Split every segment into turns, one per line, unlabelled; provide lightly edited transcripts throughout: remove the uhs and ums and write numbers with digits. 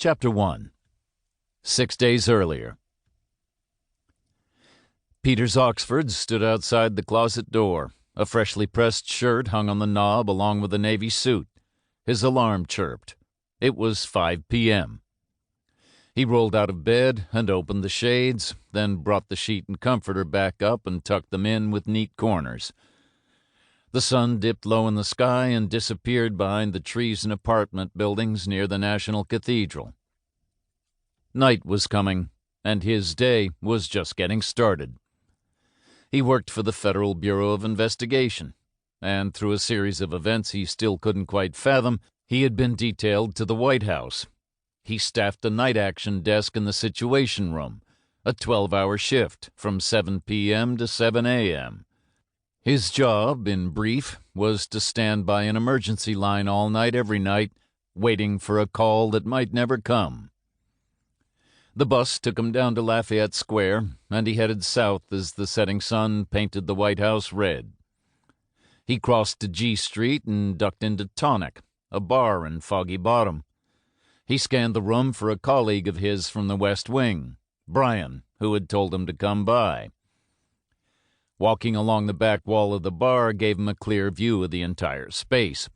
Chapter 1. 6 days earlier. Peter's Oxfords stood outside the closet door. A freshly pressed shirt hung on the knob along with a navy suit. His alarm chirped. It was 5 p.m. He rolled out of bed and opened the shades, then brought the sheet and comforter back up and tucked them in with neat corners. The sun dipped low in the sky and disappeared behind the trees and apartment buildings near the National Cathedral. Night was coming, and his day was just getting started. He worked for the Federal Bureau of Investigation, and through a series of events he still couldn't quite fathom, he had been detailed to the White House. He staffed a night action desk in the Situation Room, a 12-hour shift from 7 p.m. to 7 a.m. His job, in brief, was to stand by an emergency line all night every night, waiting for a call that might never come. The bus took him down to Lafayette Square, and he headed south as the setting sun painted the White House red. He crossed to G Street and ducked into Tonic, a bar in Foggy Bottom. He scanned the room for a colleague of his from the West Wing, Brian, who had told him to come by. Walking along the back wall of the bar gave him a clear view of the entire space.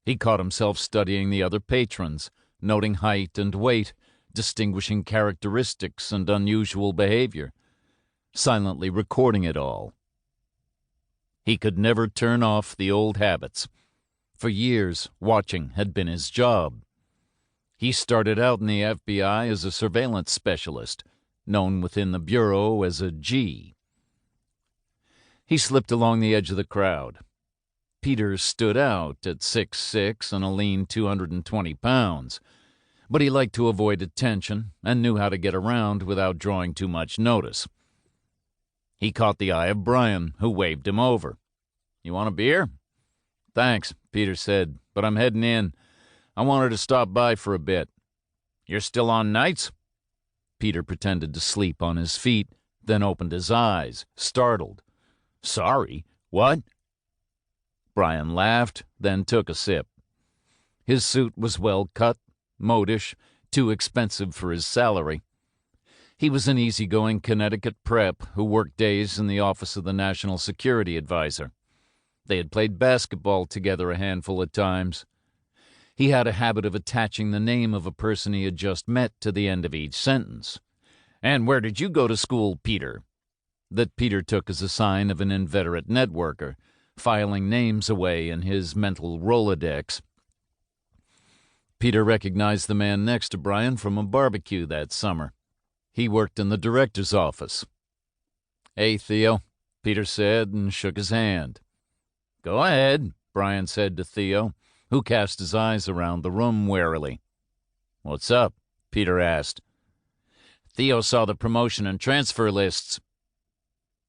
He caught himself studying the other patrons, noting height and weight, distinguishing characteristics and unusual behavior, silently recording it all. He could never turn off the old habits. For years, watching had been his job. He started out in the FBI as a surveillance specialist, known within the Bureau as a G. He slipped along the edge of the crowd. Peter stood out at 6'6" and a lean 220 pounds, but he liked to avoid attention and knew how to get around without drawing too much notice. He caught the eye of Brian, who waved him over. "You want a beer?" "Thanks," Peter said, "but I'm heading in. I wanted to stop by for a bit." "You're still on nights?" Peter pretended to sleep on his feet, then opened his eyes, startled. "Sorry, what?" Brian laughed, then took a sip. His suit was well cut, modish, too expensive for his salary. He was an easygoing Connecticut prep who worked days in the office of the National Security Advisor. They had played basketball together a handful of times. He had a habit of attaching the name of a person he had just met to the end of each sentence. "And where did you go to school, Peter?" That Peter took as a sign of an inveterate networker, filing names away in his mental Rolodex. Peter recognized the man next to Brian from a barbecue that summer. He worked in the director's office. "Hey, Theo," Peter said and shook his hand. "Go ahead," Brian said to Theo, who cast his eyes around the room warily. "What's up?" Peter asked. "Theo saw the promotion and transfer lists."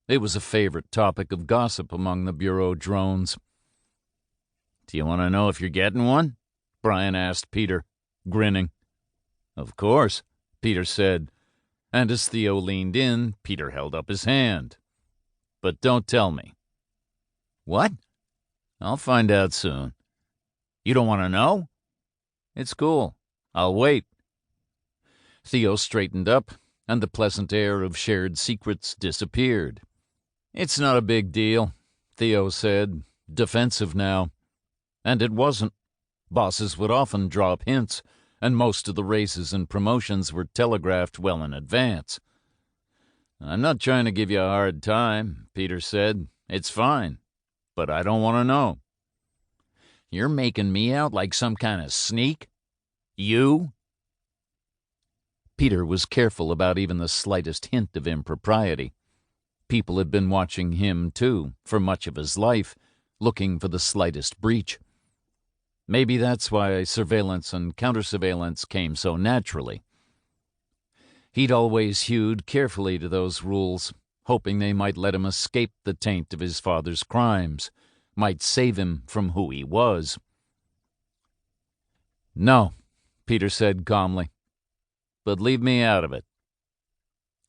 It was a favorite topic of gossip among the Bureau drones. "Do you want to know if you're getting one?" Brian asked Peter, grinning. "Of course," Peter said, and as Theo leaned in, Peter held up his hand. "But don't tell me." "What?" "I'll find out soon." "You don't want to know?" "It's cool. I'll wait." Theo straightened up, and the pleasant air of shared secrets disappeared. "It's not a big deal," Theo said, defensive now. And it wasn't. Bosses would often drop hints, and most of the raises and promotions were telegraphed well in advance. "I'm not trying to give you a hard time," Peter said. "It's fine. But I don't want to know." "You're making me out like some kind of sneak? You?" Peter was careful about even the slightest hint of impropriety. People had been watching him, too, for much of his life, looking for the slightest breach. Maybe that's why surveillance and counter-surveillance came so naturally. He'd always hewed carefully to those rules, hoping they might let him escape the taint of his father's crimes, might save him from who he was. "No," Peter said calmly, "but leave me out of it."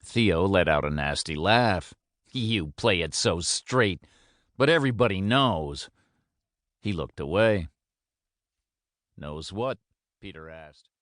Theo let out a nasty laugh. "You play it so straight, but everybody knows." He looked away. "Knows what?" Peter asked.